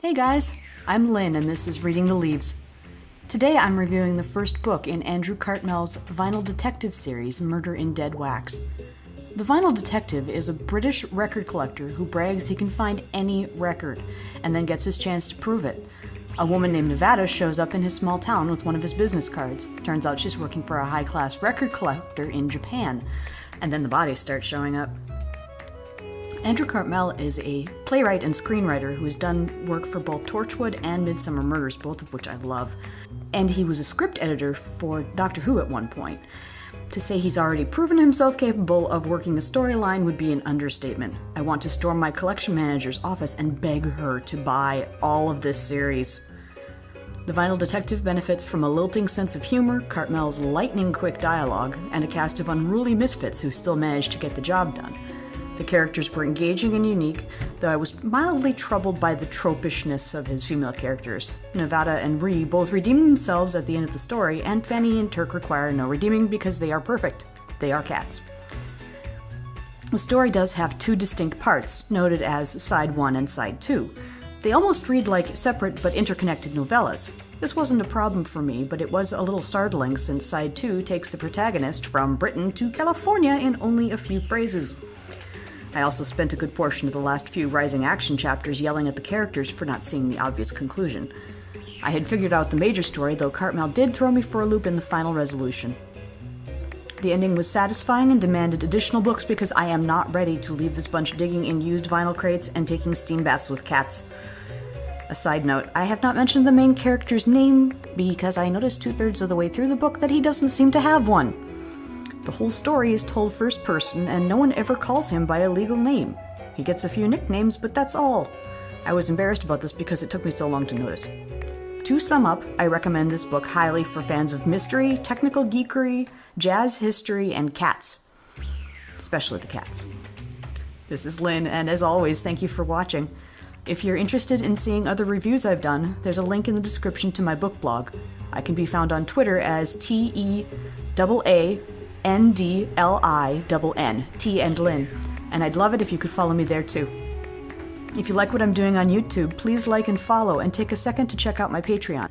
Hey guys, I'm Lynn and this is Reading the Leaves. Today I'm reviewing the first book in Andrew Cartmel's Vinyl Detective series, Murder in Dead Wax. The Vinyl Detective is a British record collector who brags he can find any record, and then gets his chance to prove it. A woman named Nevada shows up in his small town with one of his business cards. Turns out she's working for a high-class record collector in Japan, and then the bodies start showing up. Andrew Cartmel is a playwright and screenwriter who has done work for both Torchwood and Midsummer Murders, both of which I love. And he was a script editor for Doctor Who at one point. To say he's already proven himself capable of working a storyline would be an understatement. I want to storm my collection manager's office and beg her to buy all of this series. The Vinyl Detective benefits from a lilting sense of humor, Cartmel's lightning-quick dialogue, and a cast of unruly misfits who still manage to get the job done. The characters were engaging and unique, though I was mildly troubled by the tropishness of his female characters. Nevada and Ree both redeem themselves at the end of the story, and Fanny and Turk require no redeeming because they are perfect. They are cats. The story does have two distinct parts, noted as Side 1 and Side 2. They almost read like separate but interconnected novellas. This wasn't a problem for me, but it was a little startling since Side 2 takes the protagonist from Britain to California in only a few phrases. I also spent a good portion of the last few Rising Action chapters yelling at the characters for not seeing the obvious conclusion. I had figured out the major story, though Cartmel did throw me for a loop in the final resolution. The ending was satisfying and demanded additional books because I am not ready to leave this bunch digging in used vinyl crates and taking steam baths with cats. A side note, I have not mentioned the main character's name because I noticed 2/3 of the way through the book that he doesn't seem to have one. The whole story is told first person, and no one ever calls him by a legal name. He gets a few nicknames, but that's all. I was embarrassed about this because it took me so long to notice. To sum up, I recommend this book highly for fans of mystery, technical geekery, jazz history, and cats. Especially the cats. This is Lynn, and as always, thank you for watching. If you're interested in seeing other reviews I've done, there's a link in the description to my book blog. I can be found on Twitter as TEAANDLINN, T and Lynn, and I'd love it if you could follow me there too. If you like what I'm doing on YouTube, please like and follow, and take a second to check out my Patreon.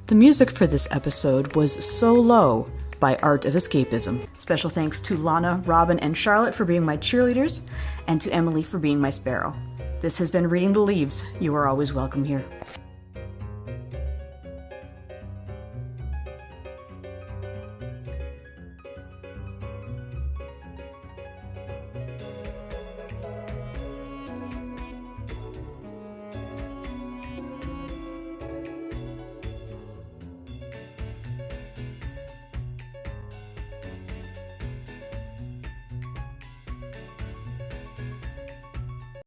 The music for this episode was So Low by Art of Escapism. Special thanks to Lana, Robin, and Charlotte for being my cheerleaders, and to Emily for being my sparrow. This has been Reading the Leaves. You are always welcome here.